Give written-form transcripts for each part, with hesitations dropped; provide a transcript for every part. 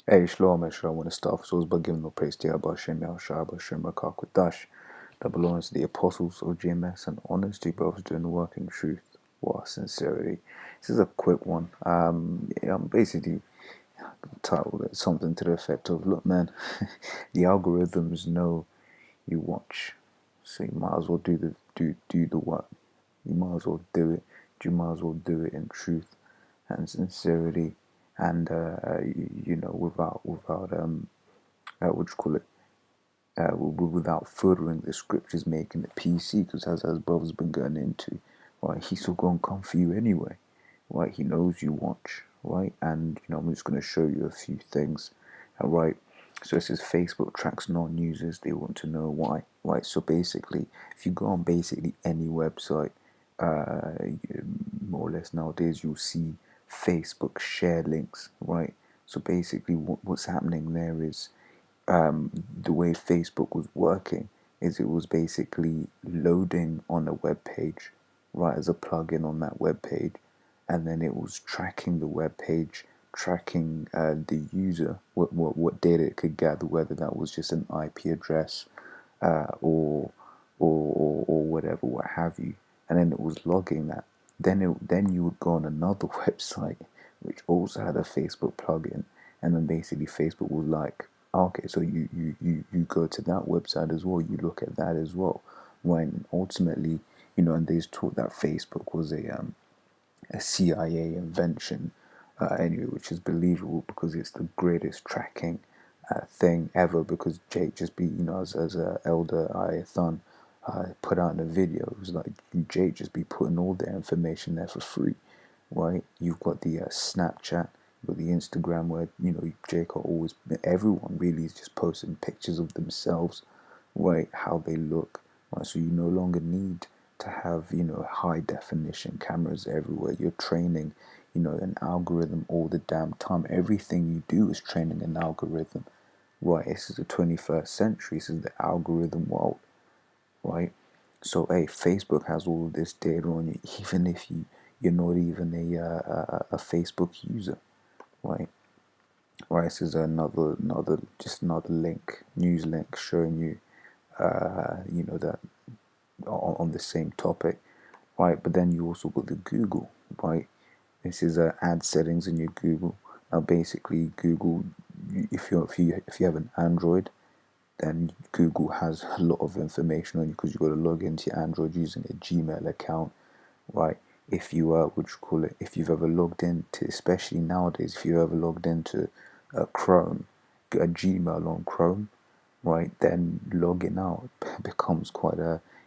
Hey, Shalom, I want to start off so by giving no praise to Yahweh Hashem, Yahushua, Hashem, Rakakwadash, that belongs to the apostles of GMS and honors to brothers doing the work in truth, war, sincerity. This is a quick one. I'm basically titled it something to the effect of, look, man, the algorithms know you watch, so you might as well do the work. You might as well do it. You might as well do it in truth and sincerity, and without what you call it, without furthering the scriptures, making it PC. Because as brother's been going into, right, he's still gonna come for you anyway, right? He knows you watch, right? And I'm just gonna show you a few things, right? So it says Facebook tracks non-users. They want to know why, right? So basically, if you go on basically any website, more or less nowadays, you'll see Facebook share links, right? So basically, what's happening there is, the way Facebook was working is it was basically loading on a web page, right, as a plugin on that web page, and then it was tracking the web page, tracking the user, what data it could gather, whether that was just an IP address, or whatever, what have you, and then it was logging that. Then you would go on another website which also had a Facebook plugin, and then basically Facebook was like, okay, so you go to that website as well, you look at that as well. When ultimately, and they taught that Facebook was a CIA invention, anyway, which is believable because it's the greatest tracking thing ever. Because Jake just be, as a elder Ayathan put out in a video, it was like Jake just be putting all their information there for free, right? You've got the Snapchat, you've got the Instagram, where Jake are always, everyone really is just posting pictures of themselves, right? How they look, right? So you no longer need to have high definition cameras everywhere. You're training an algorithm all the damn time. Everything you do is training an algorithm, right? This is the 21st century. This is the algorithm world, right? So hey, Facebook has all of this data on you, even if you're not even a Facebook user, right? Right, this is another link, news link showing you, that on the same topic, right? But then you also got the Google, right? This is ad settings in your Google. Now, basically, Google, if you have an Android, then Google has a lot of information on you because you've got to log into your Android using a Gmail account, right? If you if you've ever logged into, especially nowadays, if you've ever logged into Chrome, a Gmail on Chrome, right, then logging out becomes quite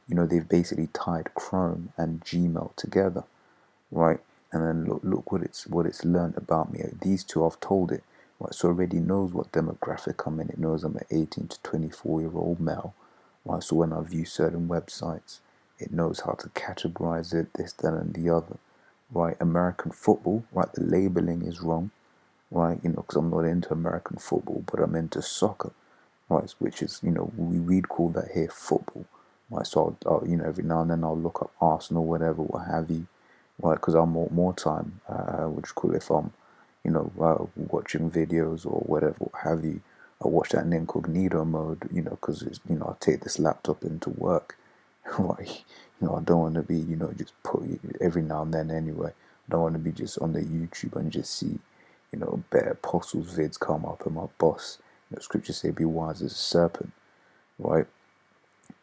they've basically tied Chrome and Gmail together, right? And then look what it's learned about me. These two, I've told it, right? So already knows what demographic I'm in. It knows I'm an 18 to 24-year-old male, right? So when I view certain websites, it knows how to categorize it, this, that, and the other, right? American football, right? The labeling is wrong, right? Because I'm not into American football, but I'm into soccer, right? Which is, we'd call that here football, right? So every now and then I'll look up Arsenal, whatever, what have you, right? Because I'm more time, which cool if I'm, watching videos or whatever, what have you. I watch that in incognito mode, because I take this laptop into work, right? I don't want to be, just put every now and then anyway. I don't want to be just on the YouTube and just see, better apostles vids come up and my boss, scriptures say be wise as a serpent, right?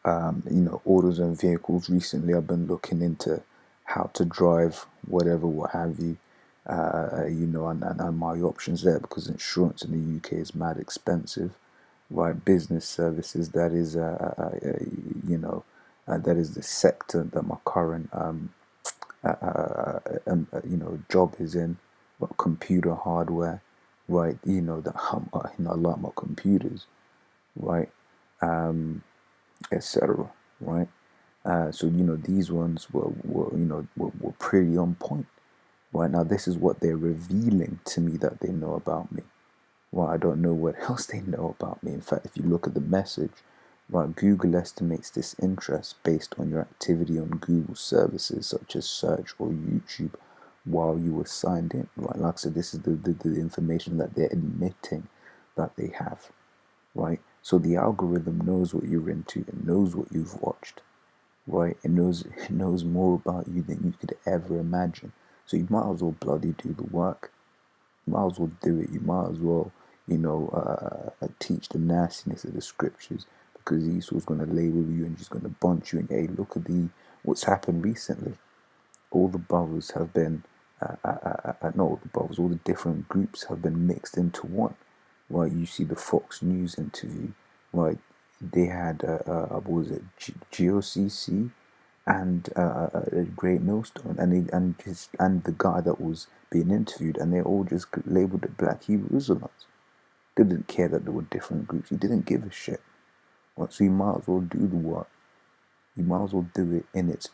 Autos and vehicles. Recently, I've been looking into how to drive, whatever, what have you, and my options there because insurance in the UK is mad expensive, right? Business services, that is, that is the sector that my current, job is in, but computer hardware, right? That I like my computers, right? Etc. Right? So these ones were pretty on point. Right now, this is what they're revealing to me that they know about me. Well, I don't know what else they know about me. In fact, if you look at the message, right, Google estimates this interest based on your activity on Google services such as search or YouTube while you were signed in. Right, like I said, this is the information that they're admitting. that they have, right? So the algorithm knows what you're into, it knows what you've watched, right? It knows more about you than you could ever imagine. So you might as well bloody do the work. You might as well do it. You might as well, teach the nastiness of the scriptures, because Esau's going to label you and he's going to bunch you. And hey, look at what's happened recently. All the brothers have been, not all the brothers, all the different groups have been mixed into one. Right, you see the Fox News interview. Right, they had what was it, GOCC and a Great Millstone, and the guy that was being interviewed, and they all just labeled it Black Hebrew Israelites. They didn't care that there were different groups. He didn't give a shit. Right, so you might as well do the work. You might as well do it in its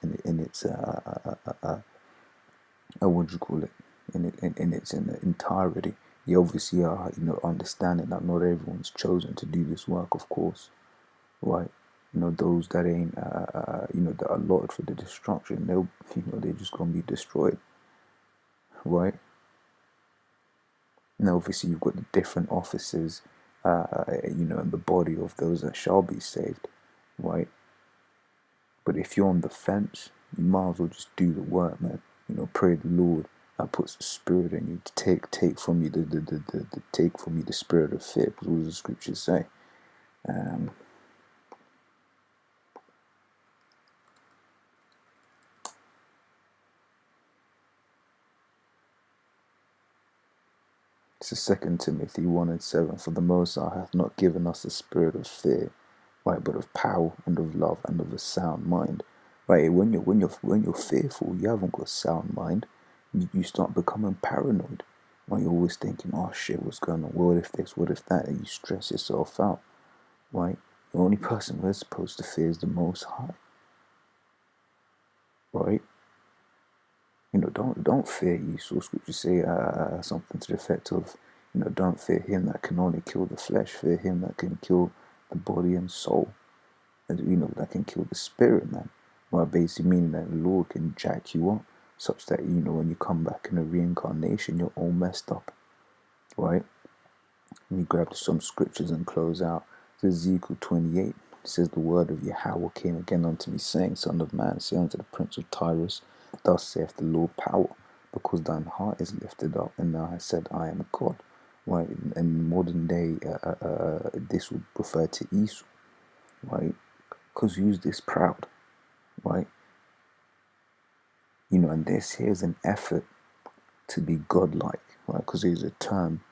what do you call it, in its entirety. You obviously are, understanding that not everyone's chosen to do this work, of course, right? Those that ain't, that are allotted for the destruction, they're just gonna be destroyed, right? Now, obviously, you've got the different offices, in the body of those that shall be saved, right? But if you're on the fence, you might as well just do the work, man. Pray the Lord that puts the spirit in you to take from you the spirit of fear. Because what does the scriptures say? It's 2 Timothy 1:7. For the Most High hath not given us a spirit of fear, right, but of power and of love and of a sound mind. Right, when you're fearful, you haven't got a sound mind. You start becoming paranoid. Right, you're always thinking, oh shit, what's going on? What if this? What if that? And you stress yourself out. Right, the only person we're supposed to fear is the Most High. Right. Don't fear Esau. Scriptures say something to the effect of, don't fear him that can only kill the flesh. Fear him that can kill the body and soul, and that can kill the spirit, man. Well, basically meaning that the Lord can jack you up, such that when you come back in a reincarnation, you're all messed up, right? Let me grab some scriptures and close out. It's Ezekiel 28. It says, the word of Yahweh came again unto me, saying, Son of man, say unto the prince of Tyrus, thus saith the Lord power, because thine heart is lifted up, and thou hast said, I am God. Right? In modern day, this would refer to Esau, right? Because who's this proud, right? And this here's an effort to be godlike, right? Because there's a term,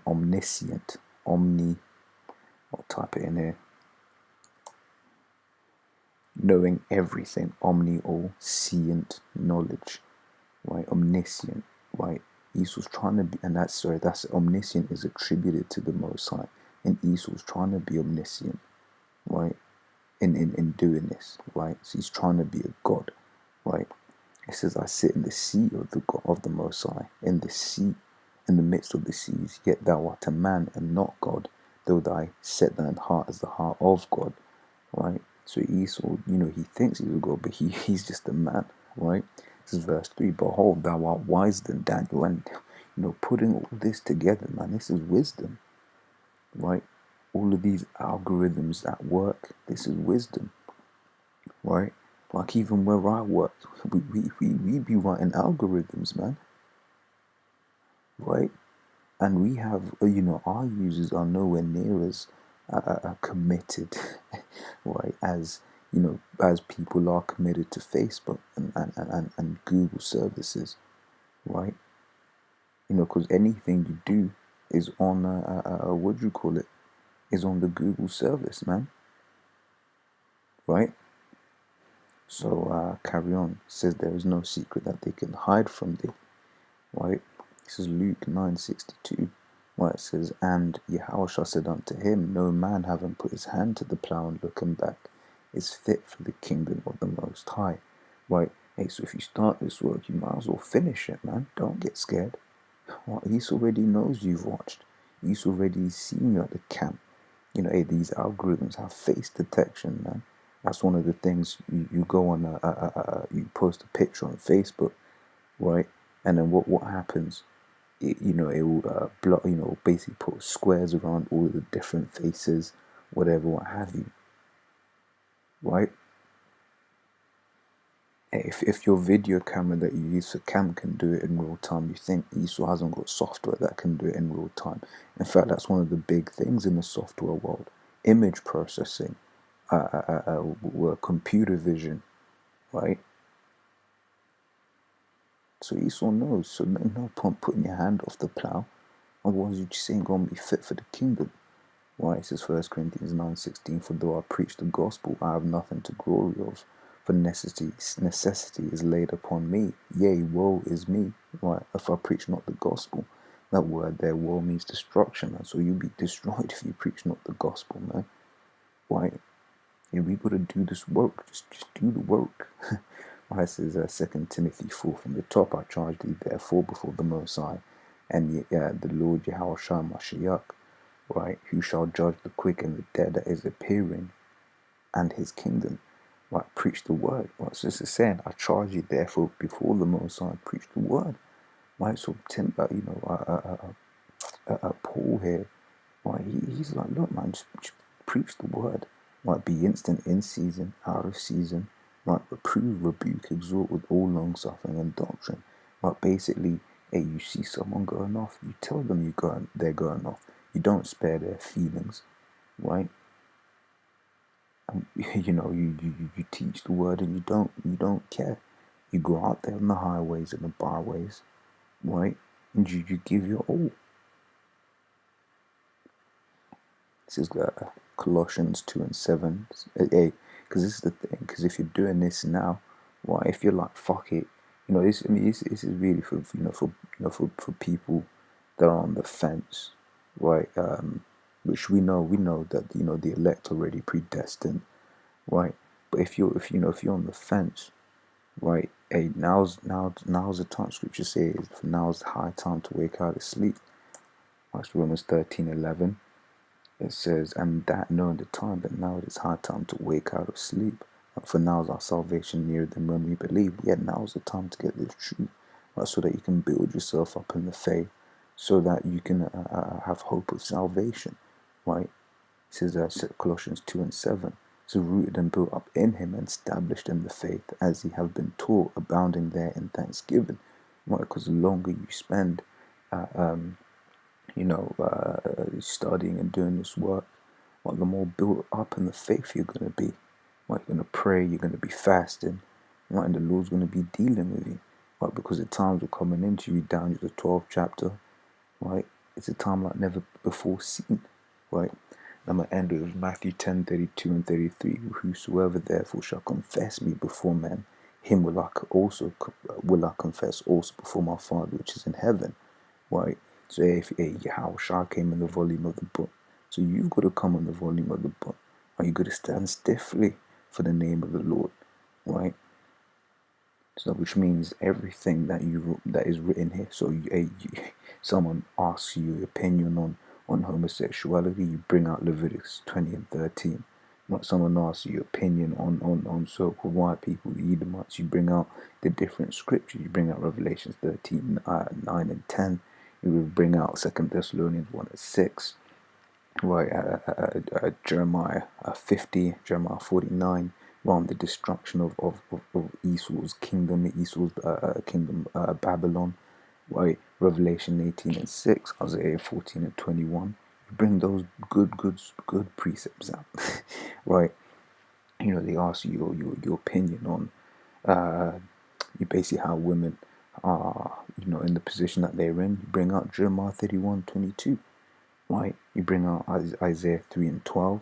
omniscient, I'll type it in here. Knowing everything, omni or scient knowledge, right? Omniscient, right? Esau's trying to be, and that's omniscient is attributed to the Most High, and Esau's trying to be omniscient, right? In doing this, right? So he's trying to be a god, right? It says, I sit in the seat of the God of the Most High, in the seat, in the midst of the seas, yet thou art a man and not God, though thy set thine heart as the heart of God, right? So Esau, he thinks he's a god, but he's just a man, right? This is verse 3. Behold, thou art wiser than Daniel. And, putting all this together, man, this is wisdom, right? All of these algorithms that work, this is wisdom, right? Like even where I work, we be writing algorithms, man, right? And we have, our users are nowhere near as committed, right, as as people are committed to Facebook and Google services, right? Because anything you do is on what do you call it? Is on the Google service, man, right? So carry on. It says there is no secret that they can hide from thee, right? This is Luke 9:62. Right, it says, and Yahushua said unto him, no man having put his hand to the plow and looking back is fit for the kingdom of the Most High. Right, hey, so if you start this work, you might as well finish it, man. Don't get scared. Well, He's already knows you've watched. He's already seen you at the camp. Hey, these algorithms have face detection, man. That's one of the things you go on, you post a picture on Facebook, right? And then what happens? it will block, basically put squares around all of the different faces, whatever, what have you, right? If your video camera that you use for cam can do it in real time, you think Esau hasn't got software that can do it in real time. In fact, that's one of the big things in the software world: image processing, computer vision, right? So Esau knows. So no point putting your hand off the plow, otherwise you just ain't gonna be fit for the kingdom. Why? It says 1 Corinthians 9:16, for though I preach the gospel, I have nothing to glory of, for necessity is laid upon me. Yea, woe is me. Right? If I preach not the gospel, that word there, woe, means destruction, man. So you'll be destroyed if you preach not the gospel, man. Right? Yeah, we gotta do this work. Just do the work. Right? It says 2 Timothy 4, from the top I charge thee therefore before the Most High, and the Lord Yahweh Mashiach, right, who shall judge the quick and the dead that is appearing, and his kingdom. Right, preach the word. Right, so this is saying, I charge you therefore before the Most High, preach the word. Right, so Paul here, right, he's like, look, man, just preach the word. Right, be instant in season, out of season. Right, reprove, rebuke, exhort with all long suffering and doctrine. Right, basically, hey, you see someone going off, you tell them they're going off. You don't spare their feelings, right? You teach the word, and you don't care. You go out there on the highways and the byways, right? And you give your all. This is Colossians 2:7. Hey, because this is the thing. Because if you're doing this now, right? If you're like, fuck it, this. I mean, this is really for people that are on the fence, right? Which we know that the elect already predestined, right? But if you're on the fence, right? Hey, now's the time. Scripture says, for now's the high time to wake out of sleep. That's Romans 13:11. It says, and that knowing the time, that now it is high time to wake out of sleep. For now is our salvation nearer than when we believe. Yet now is the time to get this truth, right, so that you can build yourself up in the faith, so that you can have hope of salvation, right? It says Colossians 2:7. So rooted and built up in him and established in the faith as ye have been taught, abounding there in thanksgiving, right? Because the longer you spend studying and doing this work, the more built up in the faith you're going to be. Right? You're going to pray, you're going to be fasting, right? And the Lord's going to be dealing with you, right? Because the times are coming into you down to the 12th chapter, right? It's a time like never before seen, right? I'm going to end with Matthew 10:32 and 33. Whosoever therefore shall confess me before men, him will I confess also before my Father which is in heaven, right? So if Yahweh came in the volume of the book, so you've got to come in the volume of the book. Are you got to stand stiffly for the name of the Lord, right? So which means everything that is written here. So someone asks you your opinion on homosexuality, you bring out Leviticus 20 and 13. What someone asks you your opinion on so-called white people, the Edomites, you bring out the different scriptures. You bring out Revelations 13, 9 and 10. You will bring out 2 Thessalonians 1 and 6. Right, Jeremiah 50, Jeremiah 49, around the destruction of Esau's kingdom, Babylon, right? Revelation 18 and 6, Isaiah 14 and 21. You bring those good precepts out, right? They ask you your opinion on you basically how women are, in the position that they're in. You bring out Jeremiah 31:22. Right, you bring out Isaiah 3 and 12,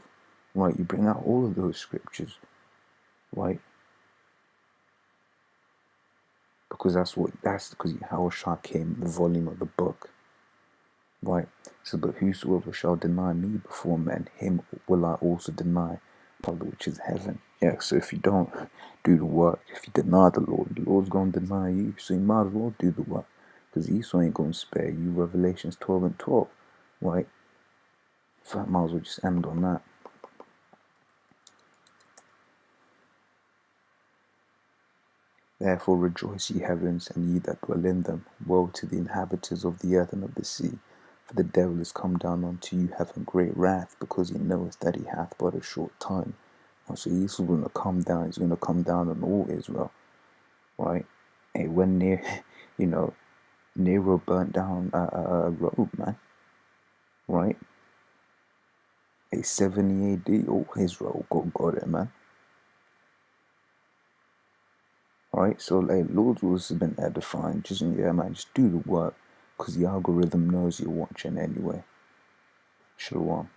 right? You bring out all of those scriptures, right? Because that's because Yahushua came in the volume of the book, right? So, but whosoever shall deny me before men, him will I also deny, Father which is heaven. Yeah. So if you don't do the work, if you deny the Lord's gonna deny you. So you might as well do the work, because Esau ain't gonna spare you. Revelations 12 and 12, right? So I might as well just end on that. Therefore rejoice, ye heavens, and ye that dwell in them. Woe to the inhabitants of the earth and of the sea, for the devil is come down unto you, having great wrath, because he knoweth that he hath but a short time. So he's going to come down. He's going to come down on all Israel, right? And when Nero burnt down Rome, man, right? 70 AD, all Israel got it, man. Alright, so Lord's rules has been edifying. Just man, just do the work, because the algorithm knows you're watching anyway. Shalom.